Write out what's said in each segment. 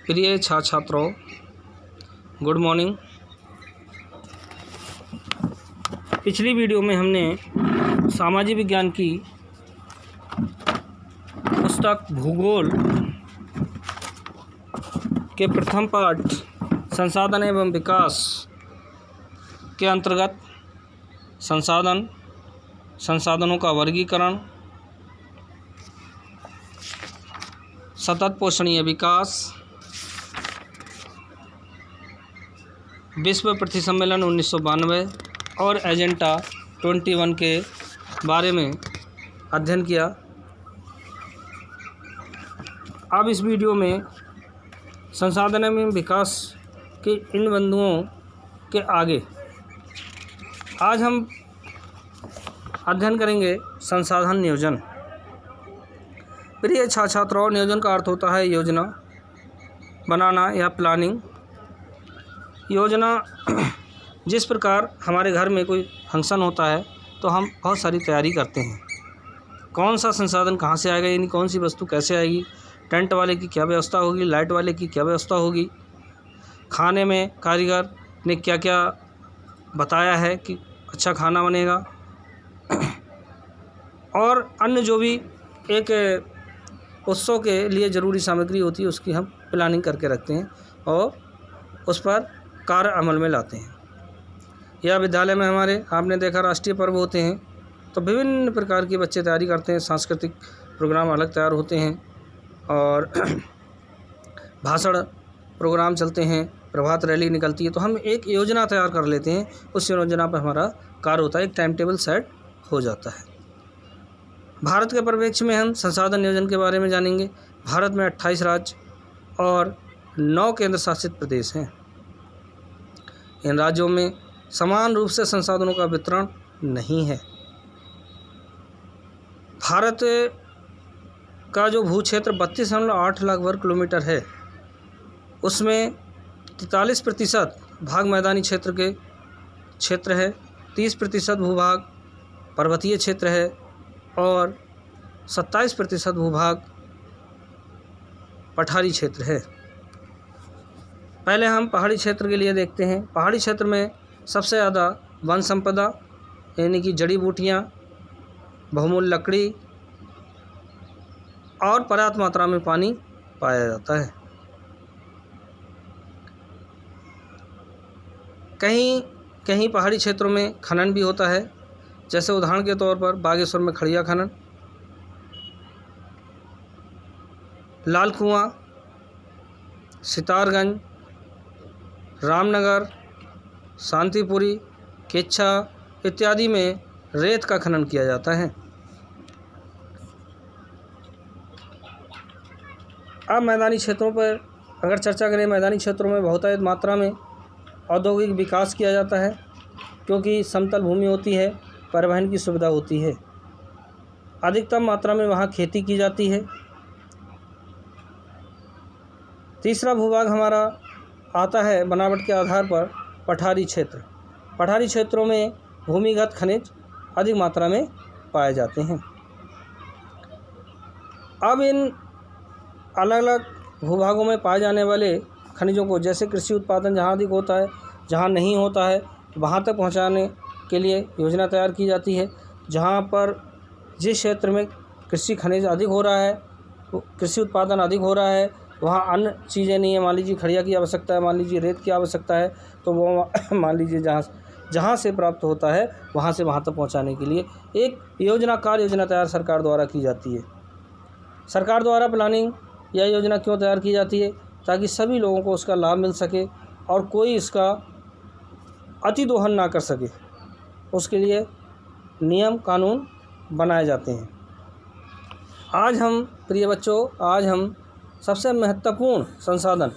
प्रिय छात्रों, good morning. पिछली वीडियो में हमने सामाजिक विज्ञान की पुस्तक भूगोल के प्रथम पाठ संसाधन एवं विकास के अंतर्गत संसाधनों का वर्गीकरण, सतत पोषणीय विकास, विश्व पृथ्वी सम्मेलन 1992 और एजेंडा 21 के बारे में अध्ययन किया। अब इस वीडियो में संसाधन एवं विकास के इन बिंदुओं के आगे आज हम अध्ययन करेंगे संसाधन नियोजन। प्रिय छात्रों, नियोजन का अर्थ होता है योजना बनाना या प्लानिंग। योजना, जिस प्रकार हमारे घर में कोई फंक्शन होता है तो हम बहुत सारी तैयारी करते हैं। कौन सा संसाधन कहाँ से आएगा, यानी कौन सी वस्तु कैसे आएगी, टेंट वाले की क्या व्यवस्था होगी, लाइट वाले की क्या व्यवस्था होगी, खाने में कारीगर ने क्या क्या बताया है कि अच्छा खाना बनेगा, और अन्य जो भी एक उत्सव के लिए ज़रूरी सामग्री होती है उसकी हम प्लानिंग करके रखते हैं और उस पर कार्य अमल में लाते हैं। या विद्यालय में हमारे आपने देखा राष्ट्रीय पर्व होते हैं तो विभिन्न प्रकार के बच्चे तैयारी करते हैं, सांस्कृतिक प्रोग्राम अलग तैयार होते हैं और भाषण प्रोग्राम चलते हैं, प्रभात रैली निकलती है, तो हम एक योजना तैयार कर लेते हैं। उस योजना पर हमारा कार्य होता है, एक टाइम टेबल सेट हो जाता है। भारत के परिप्रेक्ष्य में हम संसाधन नियोजन के बारे में जानेंगे। भारत में 28 राज्य और 9 केंद्र शासित प्रदेश हैं। इन राज्यों में समान रूप से संसाधनों का वितरण नहीं है। भारत का जो भू क्षेत्र 32.8 लाख वर्ग किलोमीटर है, उसमें 43% भाग मैदानी क्षेत्र है, 30% भूभाग पर्वतीय क्षेत्र है और 27% भूभाग पठारी क्षेत्र है। पहले हम पहाड़ी क्षेत्र के लिए देखते हैं। पहाड़ी क्षेत्र में सबसे ज़्यादा वन संपदा यानी कि जड़ी बूटियाँ, बहुमूल्य लकड़ी और पर्याप्त मात्रा में पानी पाया जाता है। कहीं कहीं पहाड़ी क्षेत्रों में खनन भी होता है, जैसे उदाहरण के तौर पर बागेश्वर में खड़िया खनन, लाल कुआं, सितारगंज, रामनगर, शांतिपुरी, केच्छा इत्यादि में रेत का खनन किया जाता है। अब मैदानी क्षेत्रों पर अगर चर्चा करें, मैदानी क्षेत्रों में बहुतायत मात्रा में औद्योगिक विकास किया जाता है, क्योंकि समतल भूमि होती है, परिवहन की सुविधा होती है, अधिकतम मात्रा में वहाँ खेती की जाती है। तीसरा भूभाग हमारा आता है बनावट के आधार पर पठारी क्षेत्र। पठारी क्षेत्रों में भूमिगत खनिज अधिक मात्रा में पाए जाते हैं। अब इन अलग अलग भूभागों में पाए जाने वाले खनिजों को, जैसे कृषि उत्पादन जहाँ अधिक होता है, जहाँ नहीं होता है, वहाँ तक पहुँचाने के लिए योजना तैयार की जाती है। जहाँ पर जिस क्षेत्र में कृषि खनिज अधिक हो रहा है, कृषि उत्पादन अधिक हो रहा है, वहाँ अन्य चीज़ें नहीं है, मान लीजिए खड़िया की आवश्यकता है, मान लीजिए रेत की आवश्यकता है, तो वो मान लीजिए जहाँ से प्राप्त होता है वहाँ से वहाँ तक पहुँचाने के लिए एक योजना तैयार सरकार द्वारा की जाती है। सरकार द्वारा प्लानिंग या योजना क्यों तैयार की जाती है? ताकि सभी लोगों को उसका लाभ मिल सके और कोई इसका अतिदोहन ना कर सके, उसके लिए नियम कानून बनाए जाते हैं। आज हम प्रिय बच्चों सबसे महत्वपूर्ण संसाधन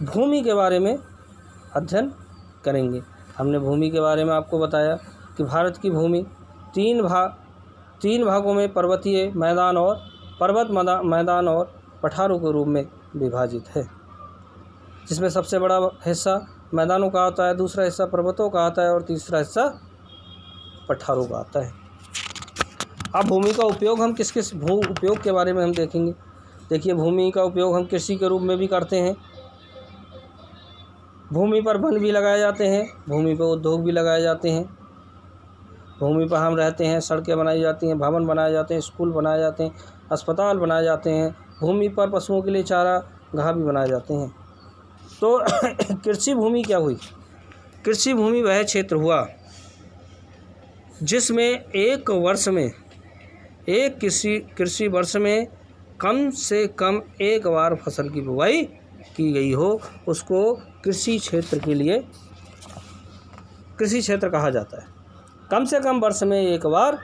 भूमि के बारे में अध्ययन करेंगे। हमने भूमि के बारे में आपको बताया कि भारत की भूमि तीन भागों में पर्वतीय मैदान और पर्वत मैदान और पठारों के रूप में विभाजित है, जिसमें सबसे बड़ा हिस्सा मैदानों का आता है, दूसरा हिस्सा पर्वतों का आता है और तीसरा हिस्सा पठारों का आता है। अब भूमि का उपयोग हम किस किस भू उपयोग के बारे में हम देखेंगे। देखिए, भूमि का उपयोग हम कृषि के रूप में भी करते हैं। भूमि पर वन भी लगाए जाते हैं, भूमि पर उद्योग भी लगाए जाते हैं, भूमि पर हम रहते हैं, सड़कें बनाई जाती हैं, भवन बनाए जाते हैं, स्कूल बनाए जाते हैं, अस्पताल बनाए जाते हैं, भूमि पर पशुओं के लिए चारागाह भी बनाए जाते हैं। तो कृषि भूमि क्या हुई? कृषि भूमि वह क्षेत्र हुआ जिसमें एक कृषि वर्ष में कम से कम एक बार फसल की बुवाई की गई हो, उसको कृषि क्षेत्र कहा जाता है। कम से कम वर्ष में एक बार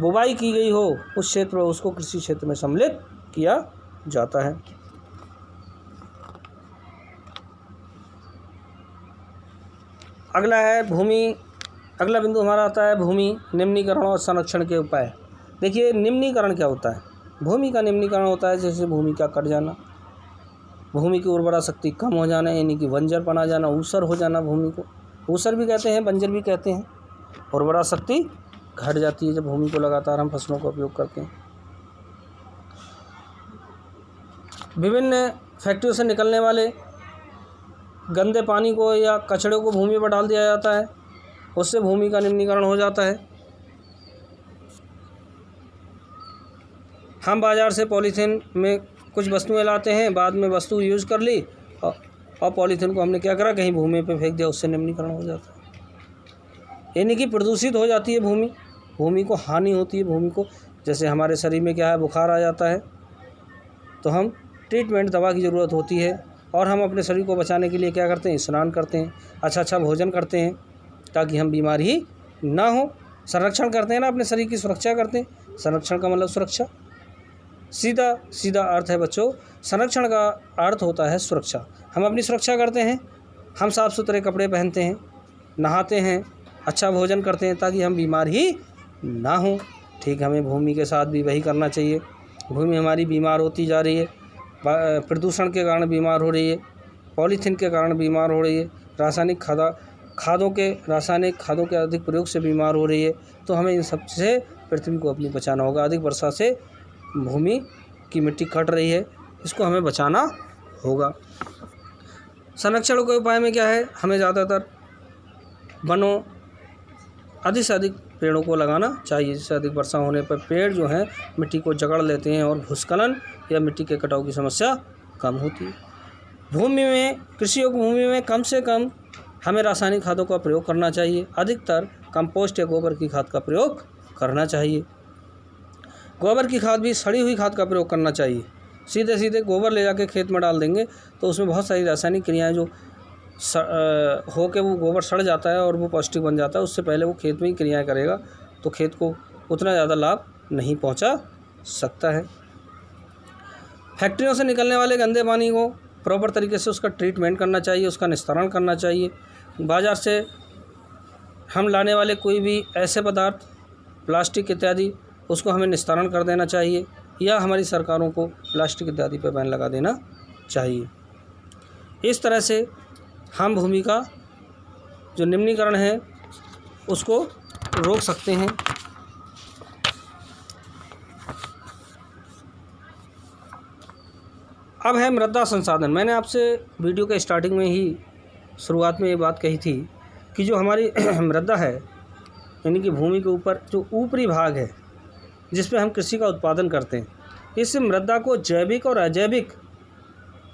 बुवाई की गई हो उस क्षेत्र में, उसको कृषि क्षेत्र में सम्मिलित किया जाता है। अगला बिंदु हमारा आता है भूमि निम्नीकरण और संरक्षण के उपाय। देखिए, निम्नीकरण क्या होता है? भूमि का निम्नीकरण होता है जैसे भूमि का कट जाना, भूमि की उर्वरा शक्ति कम हो जाना, यानी कि बंजरपन आ जाना, ऊसर हो जाना। भूमि को ऊसर भी कहते हैं, बंजर भी कहते हैं। उर्वरा शक्ति घट जाती है जब भूमि को लगातार हम फसलों का उपयोग करते हैं। विभिन्न फैक्ट्रियों से निकलने वाले गंदे पानी को या कचड़े को भूमि पर डाल दिया जाता है, उससे भूमि का निम्नीकरण हो जाता है। हम बाज़ार से पॉलीथीन में कुछ वस्तुएं लाते हैं, बाद में वस्तु यूज़ कर ली और पॉलीथीन को हमने क्या करा, कहीं भूमि पे फेंक दिया, उससे निम्नीकरण हो जाता है। यानी कि प्रदूषित हो जाती है भूमि को हानि होती है। भूमि को, जैसे हमारे शरीर में क्या है, बुखार आ जाता है तो हम ट्रीटमेंट दवा की ज़रूरत होती है, और हम अपने शरीर को बचाने के लिए क्या करते हैं, स्नान करते हैं, अच्छा भोजन करते हैं ताकि हम बीमार ही ना हो। संरक्षण करते हैं ना, अपने शरीर की सुरक्षा करते हैं। संरक्षण का मतलब सुरक्षा। सीधा अर्थ है बच्चों, संरक्षण का अर्थ होता है सुरक्षा। हम अपनी सुरक्षा करते हैं, हम साफ़ सुथरे कपड़े पहनते हैं, नहाते हैं, अच्छा भोजन करते हैं ताकि हम बीमार ही ना हों। ठीक, हमें भूमि के साथ भी वही करना चाहिए। भूमि हमारी बीमार होती जा रही है, प्रदूषण के कारण बीमार हो रही है, पॉलीथीन के कारण बीमार हो रही है, रासायनिक खादों के अधिक प्रयोग से बीमार हो रही है। तो हमें इन सब से पृथ्वी को अपनी बचाना होगा। अधिक वर्षा से भूमि की मिट्टी कट रही है, इसको हमें बचाना होगा। संरक्षण के उपाय में क्या है, हमें ज़्यादातर वनों, अधिक से अधिक पेड़ों को लगाना चाहिए, जिससे अधिक वर्षा होने पर पेड़ जो हैं मिट्टी को जकड़ लेते हैं और भूस्खलन या मिट्टी के कटाव की समस्या कम होती है। कृषि योग्य भूमि में कम से कम हमें रासायनिक खादों का प्रयोग करना चाहिए, अधिकतर कंपोस्ट या गोबर की खाद का प्रयोग करना चाहिए। गोबर की खाद भी सड़ी हुई खाद का प्रयोग करना चाहिए। सीधे गोबर ले जाके खेत में डाल देंगे तो उसमें बहुत सारी रासायनिक क्रियाएं जो हो के वो गोबर सड़ जाता है और वो पौष्टिक बन जाता है। उससे पहले वो खेत में ही क्रियाएं करेगा तो खेत को उतना ज़्यादा लाभ नहीं पहुंचा सकता है। फैक्ट्रियों से निकलने वाले गंदे पानी को प्रॉपर तरीके से उसका ट्रीटमेंट करना चाहिए, उसका निस्तारण करना चाहिए। बाज़ार से हम लाने वाले कोई भी ऐसे पदार्थ, प्लास्टिक इत्यादि, उसको हमें निस्तारण कर देना चाहिए, या हमारी सरकारों को प्लास्टिक इत्यादि पर बैन लगा देना चाहिए। इस तरह से हम भूमि का जो निम्नीकरण है उसको रोक सकते हैं। अब है मृदा संसाधन। मैंने आपसे वीडियो के स्टार्टिंग में ही, शुरुआत में ये बात कही थी कि जो हमारी मृदा है, यानी कि भूमि के ऊपर जो ऊपरी भाग है जिस पे हम कृषि का उत्पादन करते हैं, इस मृदा को जैविक और अजैविक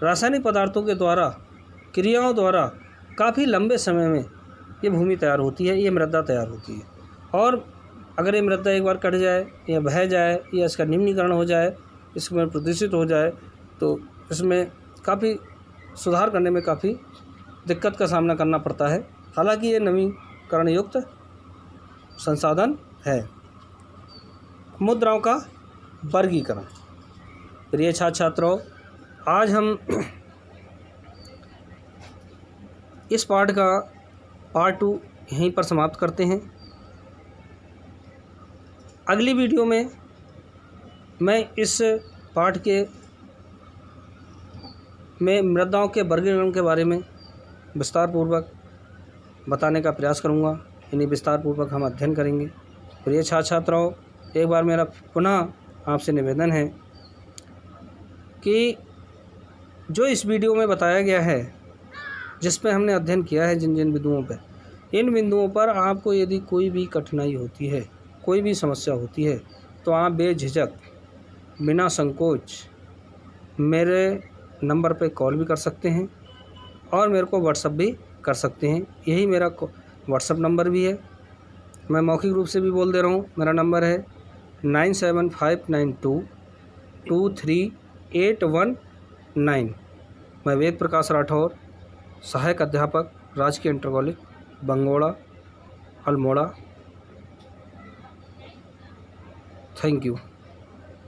रासायनिक पदार्थों के द्वारा, क्रियाओं द्वारा काफ़ी लंबे समय में ये भूमि तैयार होती है, ये मृदा तैयार होती है। और अगर ये मृदा एक बार कट जाए या बह जाए या इसका निम्नीकरण हो जाए, इसमें प्रदूषित हो जाए, तो इसमें काफ़ी सुधार करने में काफ़ी दिक्कत का सामना करना पड़ता है। हालांकि ये नवीकरण युक्त संसाधन है। मुद्राओं का वर्गीकरण। प्रिय छात्र छात्राओं, आज हम इस पाठ 2 यहीं पर समाप्त करते हैं। अगली वीडियो में मैं इस पाठ में मृदाओं के वर्गीकरण के बारे में विस्तारपूर्वक बताने का प्रयास करूंगा। इन्हीं विस्तारपूर्वक हम अध्ययन करेंगे। प्रिय छात्र छात्राओं, एक बार मेरा पुनः आपसे निवेदन है कि जो इस वीडियो में बताया गया है, जिस पे हमने अध्ययन किया है जिन जिन बिंदुओं पर, इन बिंदुओं पर आपको यदि कोई भी कठिनाई होती है, कोई भी समस्या होती है, तो आप बेझिझक बिना संकोच मेरे नंबर पे कॉल भी कर सकते हैं और मेरे को व्हाट्सअप भी कर सकते हैं। यही मेरा व्हाट्सअप नंबर भी है। मैं मौखिक रूप से भी बोल दे रहा हूँ। मेरा नंबर है 9759223819। मैं वेद प्रकाश राठौर, सहायक अध्यापक, राजकीय inter college Bangora, Almora. Thank you.